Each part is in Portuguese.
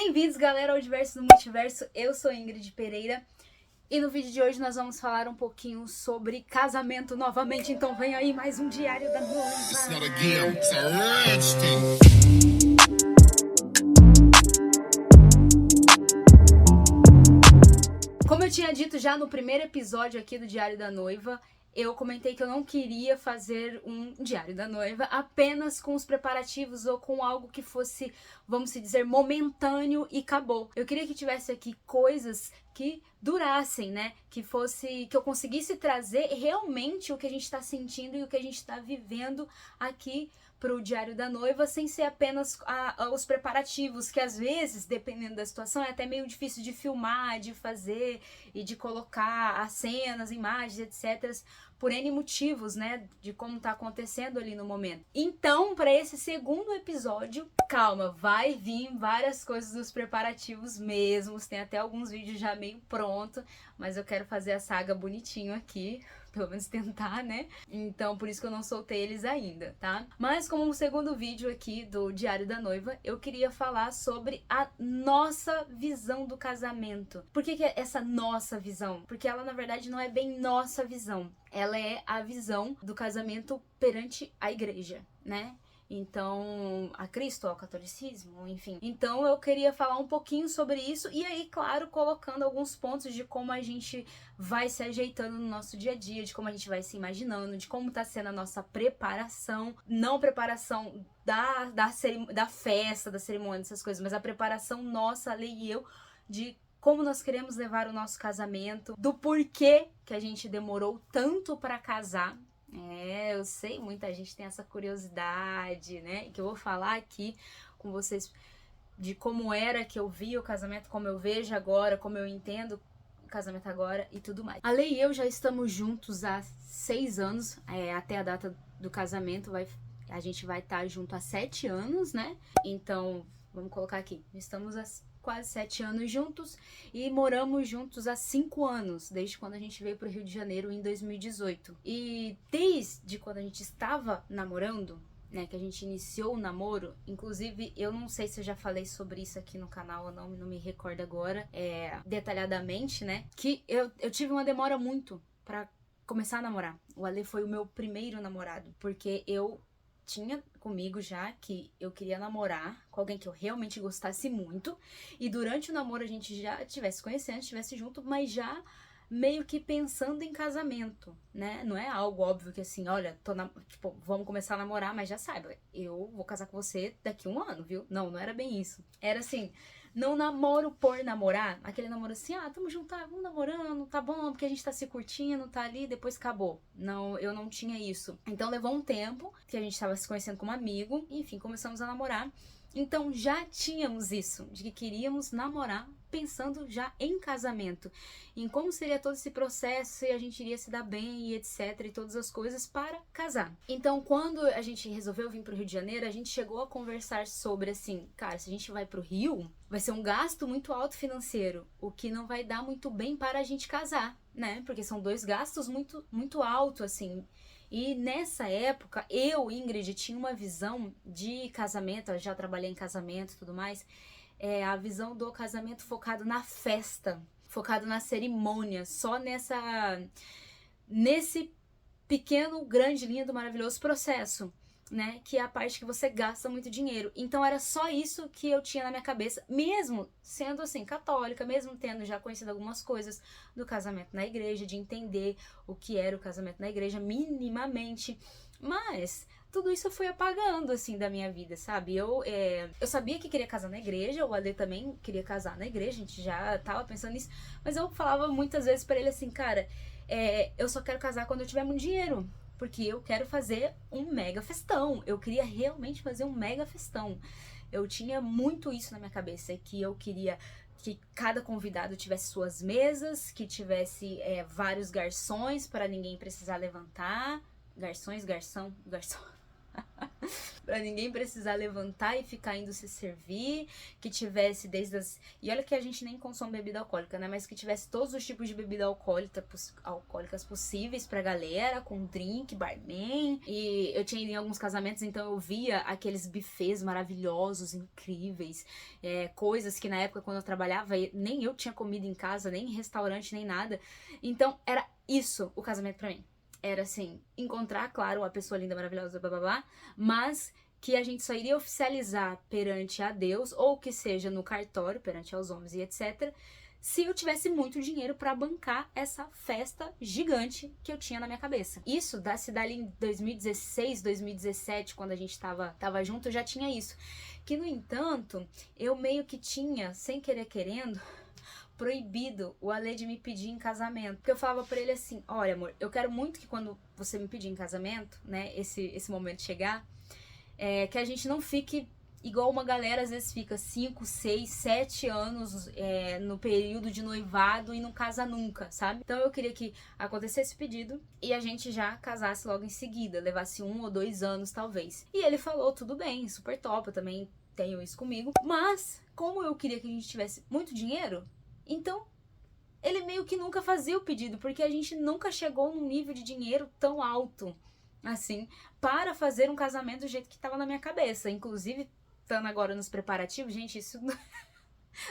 Bem-vindos, galera, ao Diverso no Multiverso. Eu sou Ingrid Pereira e no vídeo de hoje nós vamos falar um pouquinho sobre casamento novamente. Então vem aí mais um Diário da Noiva. Como eu tinha dito já no primeiro episódio aqui do Diário da Noiva, eu comentei que eu não queria fazer um Diário da Noiva apenas com os preparativos ou com algo que fosse, vamos dizer, momentâneo e acabou. Eu queria que tivesse aqui coisas que durassem, né? Que eu conseguisse trazer realmente o que a gente está sentindo e o que a gente está vivendo aqui pro Diário da Noiva, sem ser apenas os preparativos, que às vezes, dependendo da situação, é até meio difícil de filmar, de fazer e de colocar as cenas, imagens, etc., por N motivos, né, de como tá acontecendo ali no momento. Então, para esse segundo episódio, calma, vai vir várias coisas dos preparativos mesmos, tem até alguns vídeos já meio pronto, mas eu quero fazer a saga bonitinho aqui, pelo menos tentar, né? Então, por isso que eu não soltei eles ainda, tá? Mas como um segundo vídeo aqui do Diário da Noiva, eu queria falar sobre a nossa visão do casamento. Por que é essa nossa visão? Porque ela, na verdade, não é bem nossa visão. Ela é a visão do casamento perante a igreja, né? Então, a Cristo, ao catolicismo, enfim. Então, eu queria falar um pouquinho sobre isso e aí, claro, colocando alguns pontos de como a gente vai se ajeitando no nosso dia a dia, de como a gente vai se imaginando, de como tá sendo a nossa preparação, não preparação da festa, da cerimônia, essas coisas, mas a preparação nossa, a Lei e eu, de como nós queremos levar o nosso casamento, do porquê que a gente demorou tanto para casar. Eu sei, muita gente tem essa curiosidade, né? Que eu vou falar aqui com vocês de como era que eu via o casamento, como eu vejo agora, como eu entendo o casamento agora e tudo mais. A Lei e eu já estamos juntos há 6 anos, até a data do casamento a gente vai estar junto há 7 anos, né? Então, vamos colocar aqui, estamos quase 7 anos juntos e moramos juntos há 5 anos, desde quando a gente veio pro Rio de Janeiro em 2018. E desde quando a gente estava namorando, né, que a gente iniciou o namoro, inclusive eu não sei se eu já falei sobre isso aqui no canal ou não me recordo agora, detalhadamente, né, que eu tive uma demora muito pra começar a namorar. O Ale foi o meu primeiro namorado, porque eu tinha comigo já que eu queria namorar com alguém que eu realmente gostasse muito, e durante o namoro a gente já estivesse conhecendo, estivesse junto, mas já meio que pensando em casamento, né? Não é algo óbvio que assim, olha, vamos começar a namorar, mas já saiba, eu vou casar com você daqui a 1 ano, viu? Não era bem isso. Era assim, não namoro por namorar, aquele namoro assim, tamo junto, vamos namorando, tá bom, porque a gente tá se curtindo, tá ali, depois acabou. Não, eu não tinha isso. Então levou um tempo que a gente tava se conhecendo como amigo, enfim, começamos a namorar. Então já tínhamos isso, de que queríamos namorar pensando já em casamento, em como seria todo esse processo, se a gente iria se dar bem e etc, e todas as coisas para casar. Então quando a gente resolveu vir pro Rio de Janeiro, a gente chegou a conversar sobre assim, cara, se a gente vai pro Rio, vai ser um gasto muito alto financeiro, o que não vai dar muito bem para a gente casar, né? Porque são 2 gastos muito, muito altos, assim. E nessa época, eu, Ingrid, tinha uma visão de casamento, eu já trabalhei em casamento e tudo mais, a visão do casamento focado na festa, focado na cerimônia, só nesse pequeno, grande, lindo, maravilhoso processo, né, que é a parte que você gasta muito dinheiro. Então era só isso que eu tinha na minha cabeça, mesmo sendo assim católica, mesmo tendo já conhecido algumas coisas do casamento na igreja, de entender o que era o casamento na igreja minimamente, mas tudo isso foi apagando assim da minha vida, sabe? Eu sabia que queria casar na igreja, o Ale também queria casar na igreja, a gente já tava pensando nisso, mas eu falava muitas vezes pra ele assim, cara, eu só quero casar quando eu tiver muito dinheiro, porque eu quero fazer um mega festão. Eu queria realmente fazer um mega festão. Eu tinha muito isso na minha cabeça, que eu queria que cada convidado tivesse suas mesas, que tivesse vários garçons para ninguém precisar levantar. Garçom. Pra ninguém precisar levantar e ficar indo se servir, que tivesse desde as... E olha que a gente nem consome bebida alcoólica, né? Mas que tivesse todos os tipos de bebida alcoólicas possíveis pra galera, com drink, barman. E eu tinha ido em alguns casamentos, então eu via aqueles buffets maravilhosos, incríveis. Coisas que na época, quando eu trabalhava, nem eu tinha comido em casa, nem em restaurante, nem nada. Então, era isso o casamento pra mim. Era assim, encontrar, claro, uma pessoa linda, maravilhosa, blá blá blá, mas que a gente só iria oficializar perante a Deus, ou que seja no cartório, perante aos homens e etc., se eu tivesse muito dinheiro pra bancar essa festa gigante que eu tinha na minha cabeça. Isso, se dali em 2016, 2017, quando a gente tava junto, eu já tinha isso. Que, no entanto, eu meio que tinha, sem querer querendo, proibido o Ale de me pedir em casamento. Porque eu falava pra ele assim, olha amor, eu quero muito que quando você me pedir em casamento, né, esse momento chegar, que a gente não fique igual uma galera às vezes fica 5, 6, 7 anos no período de noivado e não casa nunca, sabe? Então eu queria que acontecesse o pedido e a gente já casasse logo em seguida, levasse 1 ou 2 anos talvez. E ele falou, tudo bem, super top, eu também tenho isso comigo. Mas, como eu queria que a gente tivesse muito dinheiro, então ele meio que nunca fazia o pedido, porque a gente nunca chegou num nível de dinheiro tão alto assim, para fazer um casamento do jeito que tava na minha cabeça. Inclusive, estando agora nos preparativos, gente, isso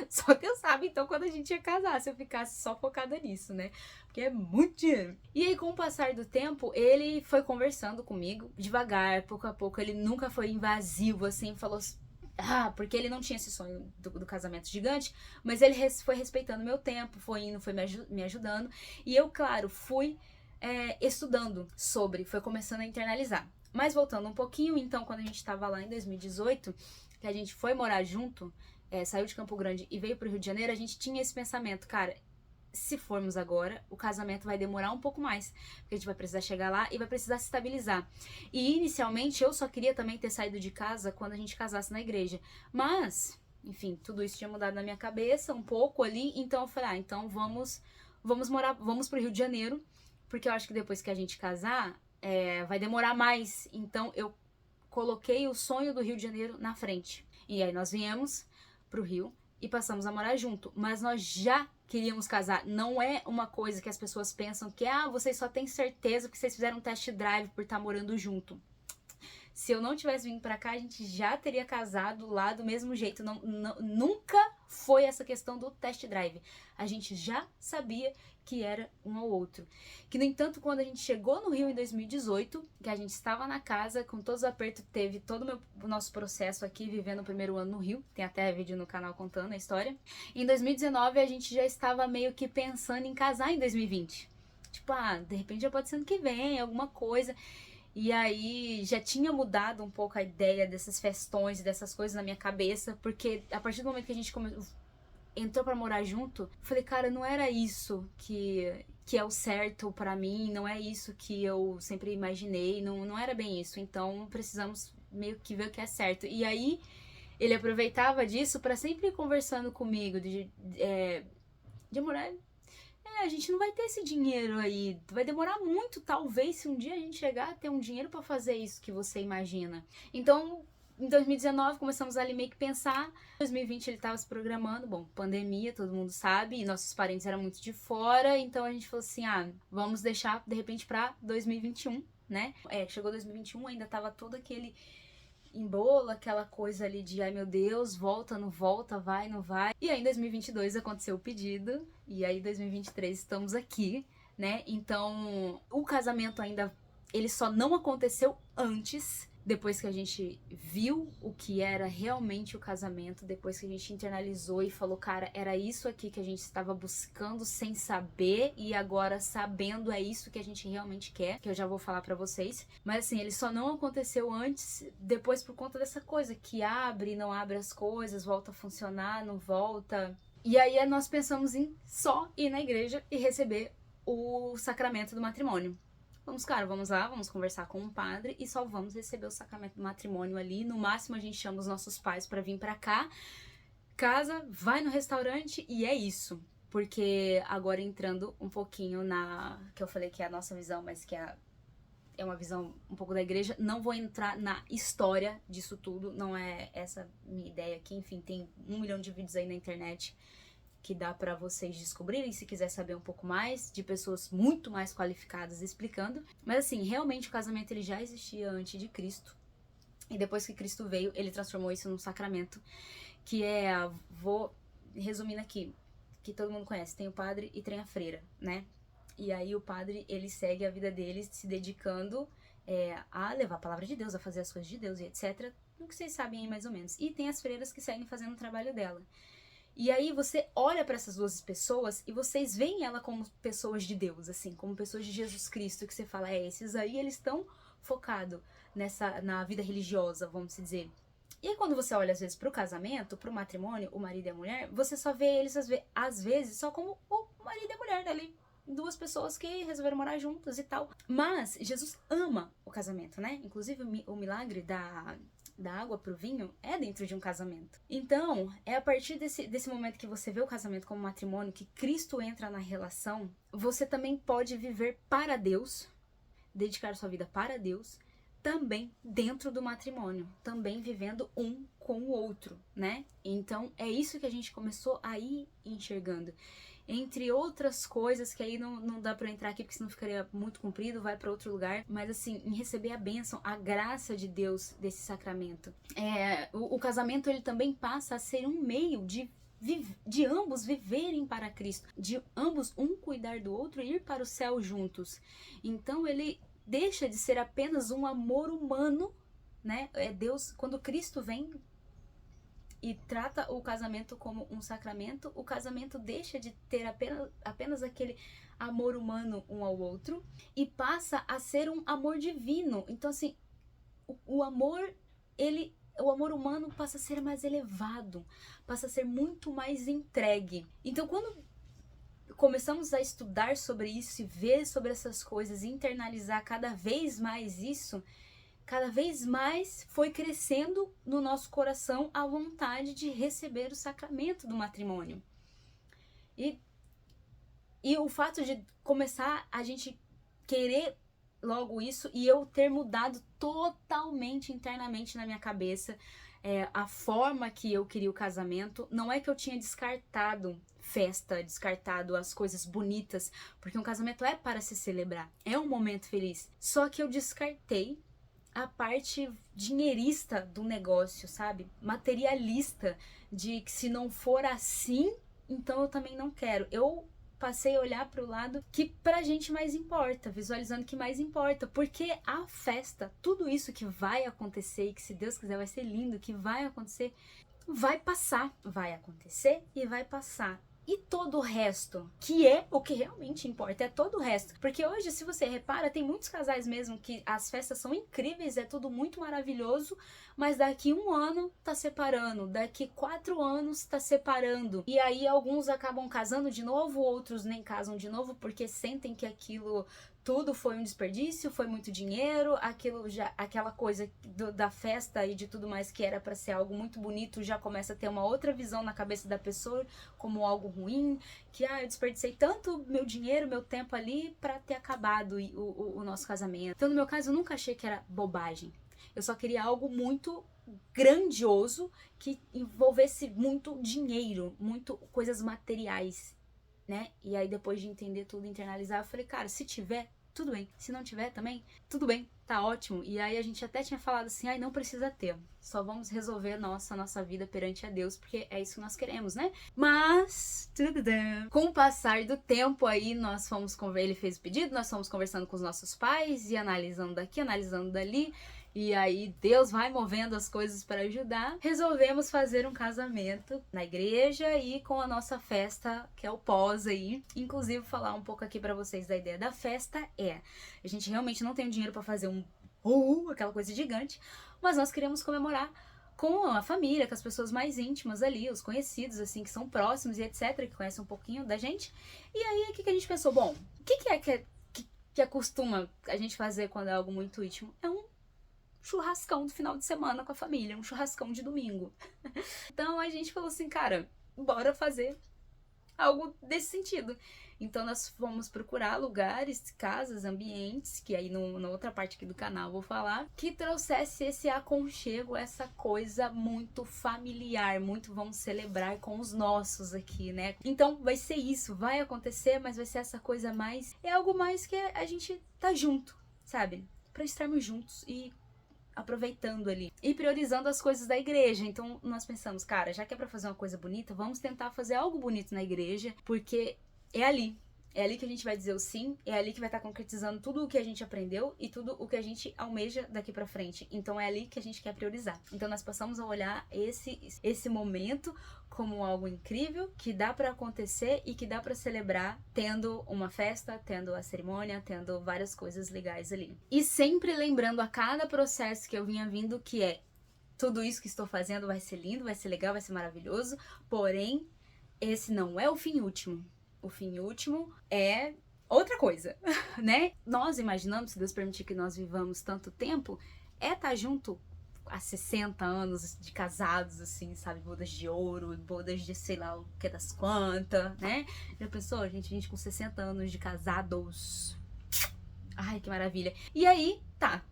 só Deus sabe, então, quando a gente ia casar, se eu ficasse só focada nisso, né? Porque é muito dinheiro. E aí, com o passar do tempo, ele foi conversando comigo, devagar, pouco a pouco, ele nunca foi invasivo, assim, falou... porque ele não tinha esse sonho do casamento gigante, mas ele foi respeitando meu tempo, foi indo, foi me ajudando. E eu, claro, fui estudando sobre, foi começando a internalizar. Mas voltando um pouquinho, então, quando a gente tava lá em 2018, que a gente foi morar junto, saiu de Campo Grande e veio pro Rio de Janeiro, a gente tinha esse pensamento, cara, se formos agora, o casamento vai demorar um pouco mais, porque a gente vai precisar chegar lá e vai precisar se estabilizar. E inicialmente eu só queria também ter saído de casa quando a gente casasse na igreja, mas, enfim, tudo isso tinha mudado na minha cabeça um pouco ali, então eu falei, então vamos pro Rio de Janeiro, porque eu acho que depois que a gente casar, vai demorar mais, então eu coloquei o sonho do Rio de Janeiro na frente. E aí nós viemos pro Rio e passamos a morar junto, mas nós já queríamos casar. Não é uma coisa que as pessoas pensam que, vocês só têm certeza porque vocês fizeram um test drive por estar morando junto. Se eu não tivesse vindo pra cá, a gente já teria casado lá do mesmo jeito. Nunca foi essa questão do test drive. A gente já sabia que era um ao outro. Que, no entanto, quando a gente chegou no Rio em 2018, que a gente estava na casa, com todos os apertos, teve todo o nosso processo aqui, vivendo o primeiro ano no Rio. Tem até vídeo no canal contando a história. Em 2019, a gente já estava meio que pensando em casar em 2020. Tipo, de repente já pode ser ano que vem, alguma coisa... E aí já tinha mudado um pouco a ideia dessas festões e dessas coisas na minha cabeça, porque a partir do momento que a gente entrou pra morar junto, eu falei, cara, não era isso que é o certo pra mim, não é isso que eu sempre imaginei, não era bem isso, então precisamos meio que ver o que é certo. E aí ele aproveitava disso pra sempre ir conversando comigo, de morar... a gente não vai ter esse dinheiro aí, vai demorar muito, talvez, se um dia a gente chegar a ter um dinheiro pra fazer isso que você imagina. Então, em 2019, começamos a meio que pensar. Em 2020 ele tava se programando, bom, pandemia, todo mundo sabe, e nossos parentes eram muito de fora, então a gente falou assim, vamos deixar, de repente, pra 2021, né? Chegou 2021, ainda tava todo aquele... embolo, aquela coisa ali de, ai meu Deus, volta, não volta, vai, não vai. E aí em 2022 aconteceu o pedido, e aí em 2023 estamos aqui, né? Então, o casamento ainda, ele só não aconteceu antes, depois que a gente viu o que era realmente o casamento, depois que a gente internalizou e falou, cara, era isso aqui que a gente estava buscando sem saber, e agora sabendo é isso que a gente realmente quer, que eu já vou falar pra vocês. Mas assim, ele só não aconteceu antes, depois por conta dessa coisa, que abre, não abre as coisas, volta a funcionar, não volta. E aí nós pensamos em só ir na igreja e receber o sacramento do matrimônio. Vamos lá, vamos conversar com um padre e só vamos receber o sacramento do matrimônio ali. No máximo a gente chama os nossos pais pra vir pra cá, casa, vai no restaurante e é isso. Porque agora entrando um pouquinho que eu falei que é a nossa visão, mas que é é uma visão um pouco da igreja. Não vou entrar na história disso tudo, não é essa minha ideia aqui. Enfim, tem 1 milhão de vídeos aí na internet que dá pra vocês descobrirem, se quiser saber um pouco mais, de pessoas muito mais qualificadas explicando. Mas assim, realmente o casamento ele já existia antes de Cristo. E depois que Cristo veio, ele transformou isso num sacramento, que vou resumindo aqui, que todo mundo conhece, tem o padre e tem a freira, né? E aí o padre, ele segue a vida dele se dedicando a levar a palavra de Deus, a fazer as coisas de Deus e etc. O que vocês sabem aí mais ou menos. E tem as freiras que seguem fazendo o trabalho dela. E aí você olha para essas duas pessoas e vocês veem ela como pessoas de Deus, assim, como pessoas de Jesus Cristo, que você fala, esses aí eles estão focados na vida religiosa, vamos dizer. E aí quando você olha às vezes pro casamento, pro matrimônio, o marido e a mulher, você só vê eles às vezes só como o marido e a mulher dali. Duas pessoas que resolveram morar juntas e tal. Mas Jesus ama o casamento, né? Inclusive o milagre da água pro vinho é dentro de um casamento. Então, é a partir desse momento que você vê o casamento como matrimônio, que Cristo entra na relação, você também pode viver para Deus, dedicar sua vida para Deus, também dentro do matrimônio, também vivendo um com o outro, né? Então, é isso que a gente começou a ir enxergando. Entre outras coisas, que aí não dá pra entrar aqui porque senão ficaria muito comprido, vai pra outro lugar. Mas assim, em receber a bênção, a graça de Deus desse sacramento. O casamento, ele também passa a ser um meio de ambos viverem para Cristo. De ambos, um cuidar do outro e ir para o céu juntos. Então ele deixa de ser apenas um amor humano, né? Deus, quando Cristo vem e trata o casamento como um sacramento, o casamento deixa de ter apenas aquele amor humano um ao outro e passa a ser um amor divino. Então, assim, o amor humano passa a ser mais elevado, passa a ser muito mais entregue. Então, quando começamos a estudar sobre isso e ver sobre essas coisas e internalizar cada vez mais isso, cada vez mais foi crescendo no nosso coração a vontade de receber o sacramento do matrimônio. E o fato de começar a gente querer logo isso e eu ter mudado totalmente internamente na minha cabeça a forma que eu queria o casamento. Não é que eu tinha descartado festa, descartado as coisas bonitas, porque um casamento é para se celebrar, é um momento feliz. Só que eu descartei a parte dinheirista do negócio, sabe? Materialista, de que se não for assim, então eu também não quero. Eu passei a olhar para o lado que pra gente mais importa, visualizando que mais importa, porque a festa, tudo isso que vai acontecer e que se Deus quiser vai ser lindo, que vai acontecer, vai passar, vai acontecer e vai passar. E todo o resto, que é o que realmente importa, é todo o resto. Porque hoje, se você repara, tem muitos casais mesmo que as festas são incríveis, é tudo muito maravilhoso, mas daqui 1 ano tá separando, daqui 4 anos tá separando. E aí alguns acabam casando de novo, outros nem casam de novo, porque sentem que aquilo tudo foi um desperdício, foi muito dinheiro, aquela coisa da festa e de tudo mais que era para ser algo muito bonito já começa a ter uma outra visão na cabeça da pessoa como algo ruim, que eu desperdicei tanto meu dinheiro, meu tempo ali para ter acabado o nosso casamento. Então no meu caso eu nunca achei que era bobagem, eu só queria algo muito grandioso que envolvesse muito dinheiro, muito coisas materiais, né? E aí depois de entender tudo, internalizar, eu falei, cara, se tiver, tudo bem. Se não tiver também, tudo bem, tá ótimo. E aí a gente até tinha falado assim, não precisa ter. Só vamos resolver nossa vida perante a Deus, porque é isso que nós queremos, né? Mas, com o passar do tempo aí, ele fez o pedido, nós fomos conversando com os nossos pais e analisando daqui, analisando dali. E aí Deus vai movendo as coisas para ajudar. Resolvemos fazer um casamento na igreja e com a nossa festa, que é o pós aí. Inclusive, falar um pouco aqui para vocês da ideia da festa a gente realmente não tem dinheiro para fazer aquela coisa gigante, mas nós queremos comemorar com a família, com as pessoas mais íntimas ali, os conhecidos, assim, que são próximos e etc, que conhecem um pouquinho da gente. E aí, o que a gente pensou? Bom, o que acostuma a gente fazer quando é algo muito íntimo? É um churrascão do final de semana com a família, um churrascão de domingo. Então a gente falou assim, cara, bora fazer algo desse sentido. Então nós fomos procurar lugares, casas, ambientes, que aí na outra parte aqui do canal eu vou falar, que trouxesse esse aconchego, essa coisa muito familiar, muito vamos celebrar com os nossos aqui, né? Então vai ser isso, vai acontecer, mas vai ser essa coisa mais, é algo mais que a gente tá junto, sabe? Pra estarmos juntos e aproveitando ali e priorizando as coisas da igreja. Então nós pensamos, cara, já que é pra fazer uma coisa bonita, vamos tentar fazer algo bonito na igreja, porque é ali que a gente vai dizer o sim, é ali que vai estar concretizando tudo o que a gente aprendeu e tudo o que a gente almeja daqui pra frente. Então é ali que a gente quer priorizar. Então nós passamos a olhar esse momento como algo incrível, que dá pra acontecer e que dá pra celebrar tendo uma festa, tendo a cerimônia, tendo várias coisas legais ali. E sempre lembrando a cada processo que eu vinha vindo que é tudo isso que estou fazendo vai ser lindo, vai ser legal, vai ser maravilhoso, porém esse não é o fim último. O fim último é outra coisa, né? Nós imaginamos, se Deus permitir que nós vivamos tanto tempo, é estar junto há 60 anos de casados, assim, sabe? Bodas de ouro, bodas de sei lá o que das quantas, né? Já pensou, gente com 60 anos de casados? Ai, que maravilha. E aí, tá.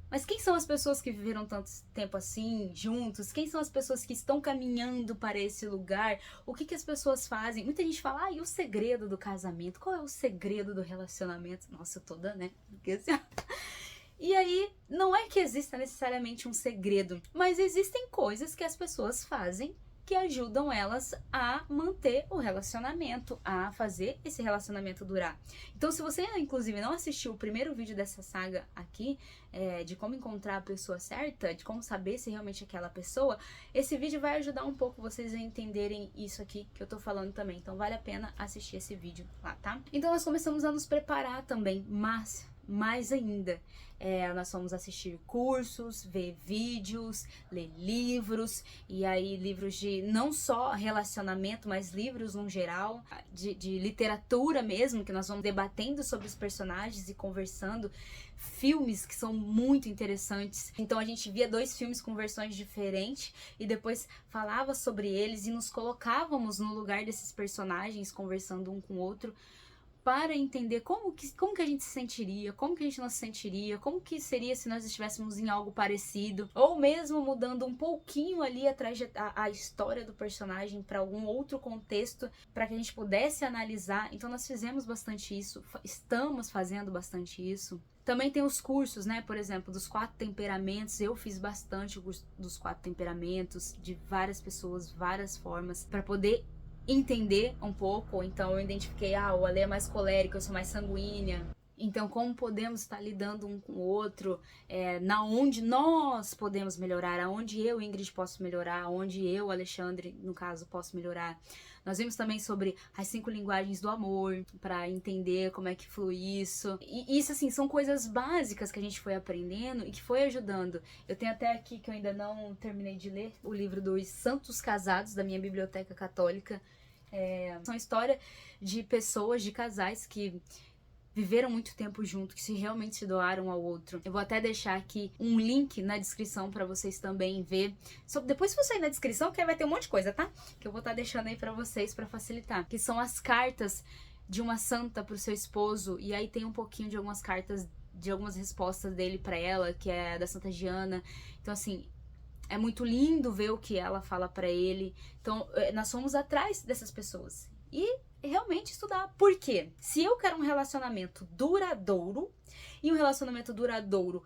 Mas quem são as pessoas que viveram tanto tempo assim, juntos? Quem são as pessoas que estão caminhando para esse lugar? O que as pessoas fazem? Muita gente fala, e o segredo do casamento? Qual é o segredo do relacionamento? Nossa, eu tô dando, né? Porque assim... E aí, não é que exista necessariamente um segredo, mas existem coisas que as pessoas fazem que ajudam elas a manter o relacionamento, a fazer esse relacionamento durar. Então, se você, inclusive, não assistiu o primeiro vídeo dessa saga aqui, de como encontrar a pessoa certa, de como saber se realmente é aquela pessoa, esse vídeo vai ajudar um pouco vocês a entenderem isso aqui que eu tô falando também. Então, vale a pena assistir esse vídeo lá, tá? Então, nós começamos a nos preparar também, mas... mais ainda, nós fomos assistir cursos, ver vídeos, ler livros, e aí livros de não só relacionamento, mas livros no geral, de literatura mesmo, que nós vamos debatendo sobre os personagens e conversando, filmes que são muito interessantes. Então a gente via 2 filmes com versões diferentes e depois falava sobre eles e nos colocávamos no lugar desses personagens, conversando um com o outro, para entender como que a gente se sentiria, como que a gente não se sentiria, como que seria se nós estivéssemos em algo parecido, ou mesmo mudando um pouquinho ali atrás a história do personagem para algum outro contexto, para que a gente pudesse analisar. Então nós fizemos bastante isso, estamos fazendo bastante isso. Também tem os cursos, né, por exemplo, dos 4 temperamentos, eu fiz bastante o curso dos 4 temperamentos, de várias pessoas, várias formas, para poder entender um pouco. Então eu identifiquei, o Ale é mais colérico, eu sou mais sanguínea. Então como podemos estar lidando um com o outro, na onde nós podemos melhorar, aonde eu, Ingrid, posso melhorar, aonde eu, Alexandre, no caso, posso melhorar. Nós vimos também sobre as 5 linguagens do amor, para entender como é que flui isso. E isso, assim, são coisas básicas que a gente foi aprendendo e que foi ajudando. Eu tenho até aqui, que eu ainda não terminei de ler, o livro dos Santos Casados, da minha biblioteca católica. São história de pessoas, de casais que viveram muito tempo junto, que se realmente se doaram ao outro. Eu vou até deixar aqui um link na descrição para vocês também ver. Depois se você ir na descrição, que aí vai ter um monte de coisa, tá? Que eu vou estar deixando aí para vocês para facilitar. Que são as cartas de uma santa pro seu esposo, e aí tem um pouquinho de algumas cartas, de algumas respostas dele para ela, que é da Santa Giana. Então assim, é muito lindo ver o que ela fala pra ele. Então, nós fomos atrás dessas pessoas. E realmente estudar. Por quê? Se eu quero um relacionamento duradouro, e um relacionamento duradouro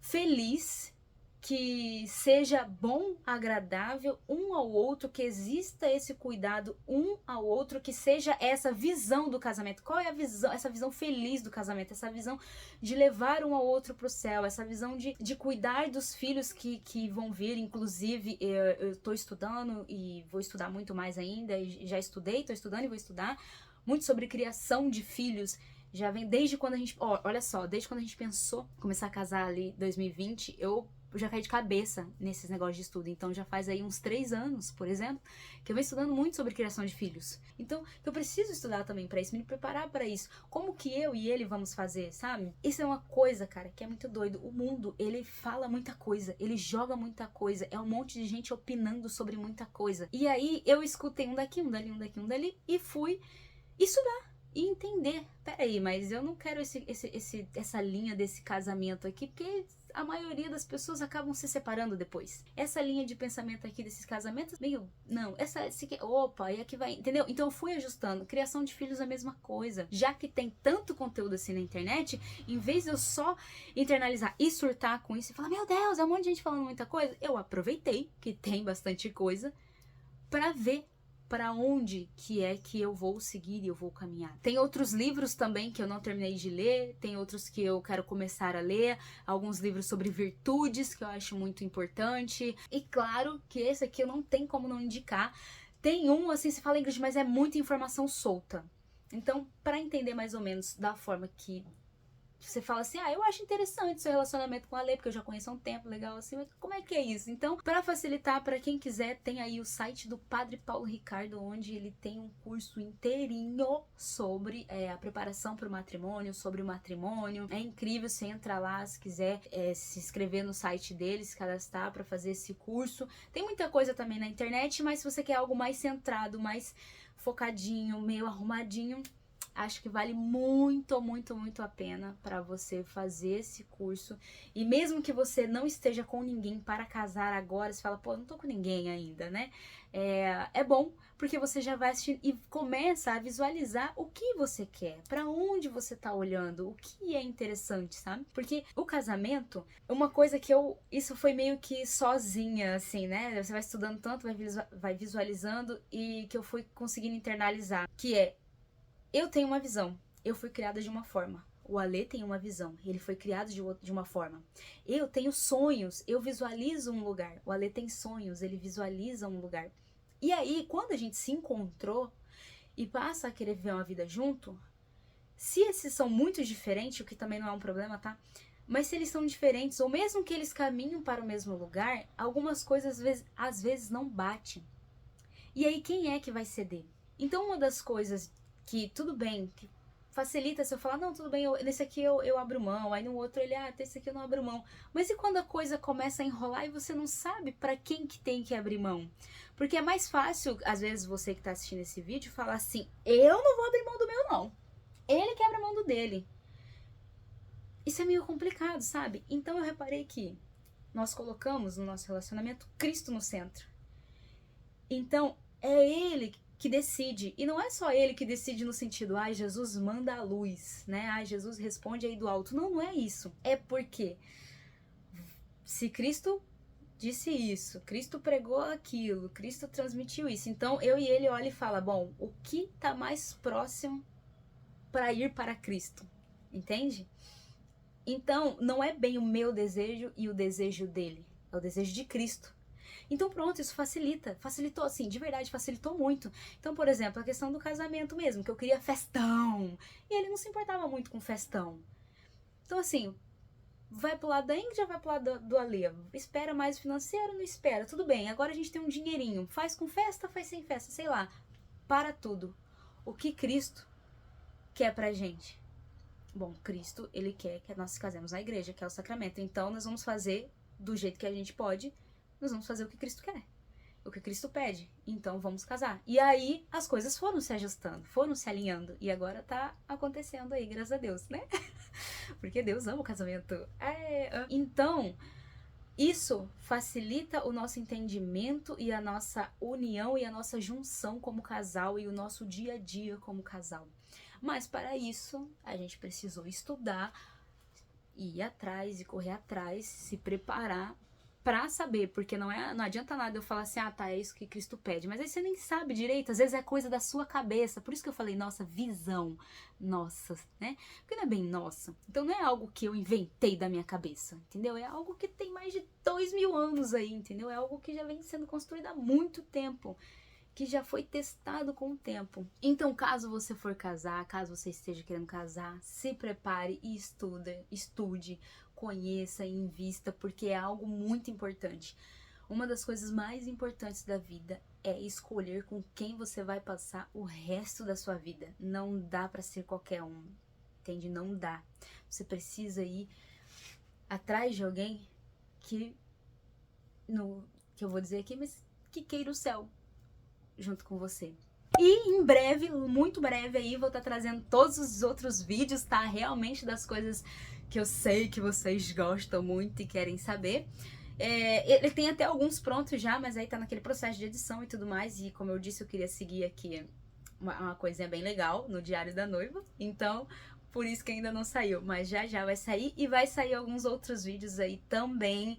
feliz, que seja bom, agradável um ao outro, que exista esse cuidado um ao outro, que seja essa visão do casamento. Qual é a visão? Essa visão feliz do casamento, essa visão de levar um ao outro pro céu, essa visão de cuidar dos filhos que vão vir. Inclusive, eu tô estudando e vou estudar muito mais ainda, já estudei, tô estudando e vou estudar muito sobre criação de filhos. Já vem desde quando a gente, olha só, desde quando a gente pensou começar a casar ali em 2020, eu já caí de cabeça nesses negócios de estudo. Então já faz aí uns 3 anos, por exemplo, que eu venho estudando muito sobre criação de filhos. Então eu preciso estudar também pra isso, me preparar pra isso. Como que eu e ele vamos fazer, sabe? Isso é uma coisa, cara, que é muito doido. O mundo, ele fala muita coisa, ele joga muita coisa, é um monte de gente opinando sobre muita coisa. E aí eu escutei um daqui, um dali, um daqui, um dali, e fui estudar e entender. Peraí, mas eu não quero essa linha desse casamento aqui, porque a maioria das pessoas acabam se separando depois. Essa linha de pensamento aqui desses casamentos, meio, não, opa, e aqui vai, entendeu? Então eu fui ajustando. Criação de filhos é a mesma coisa. Já que tem tanto conteúdo assim na internet, em vez de eu só internalizar e surtar com isso e falar, meu Deus, é um monte de gente falando muita coisa, eu aproveitei que tem bastante coisa pra ver para onde que é que eu vou seguir e eu vou caminhar. Tem outros livros também que eu não terminei de ler, tem outros que eu quero começar a ler, alguns livros sobre virtudes que eu acho muito importante. E claro que esse aqui eu não tenho como não indicar. Tem um, assim, se fala inglês, mas é muita informação solta. Então, para entender mais ou menos da forma que você fala assim, eu acho interessante seu relacionamento com a Lê, porque eu já conheço há um tempo, legal assim, mas como é que é isso? Então, para facilitar, para quem quiser, tem aí o site do Padre Paulo Ricardo, onde ele tem um curso inteirinho sobre a preparação para o matrimônio, sobre o matrimônio. É incrível, você entra lá, se quiser se inscrever no site dele, se cadastrar para fazer esse curso. Tem muita coisa também na internet, mas se você quer algo mais centrado, mais focadinho, meio arrumadinho, acho que vale muito, muito, muito a pena para você fazer esse curso. E mesmo que você não esteja com ninguém para casar agora, você fala, pô, não tô com ninguém ainda, né? É bom, porque você já vai assistir e começa a visualizar o que você quer, para onde você tá olhando, o que é interessante, sabe? Porque o casamento, uma coisa que isso foi meio que sozinha, assim, né? Você vai estudando tanto, vai visualizando e que eu fui conseguindo internalizar, que é, eu tenho uma visão, eu fui criada de uma forma. O Alê tem uma visão, ele foi criado de uma forma. Eu tenho sonhos, eu visualizo um lugar. O Alê tem sonhos, ele visualiza um lugar. E aí, quando a gente se encontrou e passa a querer viver uma vida junto, se esses são muito diferentes, o que também não é um problema, tá? Mas se eles são diferentes, ou mesmo que eles caminham para o mesmo lugar, algumas coisas às vezes não batem. E aí, quem é que vai ceder? Então, uma das coisas que tudo bem, que facilita se eu falar, não, tudo bem, nesse aqui eu abro mão, aí no outro ele, esse aqui eu não abro mão. Mas e quando a coisa começa a enrolar e você não sabe pra quem que tem que abrir mão? Porque é mais fácil, às vezes, você que tá assistindo esse vídeo, falar assim, eu não vou abrir mão do meu, não. Ele quebra a mão do dele. Isso é meio complicado, sabe? Então eu reparei que nós colocamos no nosso relacionamento Cristo no centro. Então, é ele que decide, e não é só ele que decide no sentido, Jesus manda a luz, né? Jesus responde aí do alto. Não, não é isso. É porque se Cristo disse isso, Cristo pregou aquilo, Cristo transmitiu isso, então eu e ele olha e fala, bom, o que tá mais próximo para ir para Cristo? Entende? Então, não é bem o meu desejo e o desejo dele, é o desejo de Cristo. Então pronto, isso facilitou assim, de verdade, facilitou muito. Então, por exemplo, a questão do casamento mesmo, que eu queria festão, e ele não se importava muito com festão. Então assim, vai pro lado da Ingrid ou vai pro lado do Alê? Espera mais o financeiro? Não espera, tudo bem, agora a gente tem um dinheirinho, faz com festa, faz sem festa, sei lá, para tudo. O que Cristo quer pra gente? Bom, Cristo, ele quer que nós casemos na igreja, que é o sacramento, então nós vamos fazer do jeito que a gente pode. Nós vamos fazer o que Cristo quer, o que Cristo pede, então vamos casar. E aí as coisas foram se ajustando, foram se alinhando, e agora tá acontecendo aí, graças a Deus, né? Porque Deus ama o casamento. Então, isso facilita o nosso entendimento e a nossa união e a nossa junção como casal e o nosso dia a dia como casal. Mas para isso, a gente precisou estudar, ir atrás e correr atrás, se preparar pra saber, porque não adianta nada eu falar assim, é isso que Cristo pede, mas aí você nem sabe direito, às vezes é coisa da sua cabeça, por isso que eu falei, nossa, visão, nossa, né, porque não é bem nossa, então não é algo que eu inventei da minha cabeça, entendeu, é algo que tem mais de 2000 anos aí, entendeu, é algo que já vem sendo construído há muito tempo, que já foi testado com o tempo. Então, caso você for casar, caso você esteja querendo casar, se prepare e estude conheça e invista, porque é algo muito importante. Uma das coisas mais importantes da vida é escolher com quem você vai passar o resto da sua vida. Não dá pra ser qualquer um, entende? Não dá. Você precisa ir atrás de alguém que eu vou dizer aqui, mas que queira o céu junto com você. E em breve, muito breve aí, vou estar trazendo todos os outros vídeos, tá? Realmente das coisas que eu sei que vocês gostam muito e querem saber. Ele tem até alguns prontos já, mas aí tá naquele processo de edição e tudo mais. E como eu disse, eu queria seguir aqui uma coisinha bem legal no Diário da Noiva. Então, por isso que ainda não saiu. Mas já vai sair e vai sair alguns outros vídeos aí também.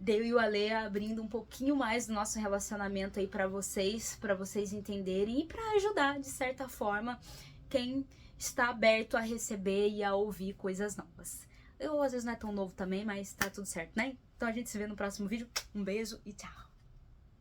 Eu e o Ale abrindo um pouquinho mais do nosso relacionamento aí pra vocês entenderem e pra ajudar, de certa forma, quem está aberto a receber e a ouvir coisas novas. Eu, às vezes, não é tão novo também, mas tá tudo certo, né? Então a gente se vê no próximo vídeo. Um beijo e tchau!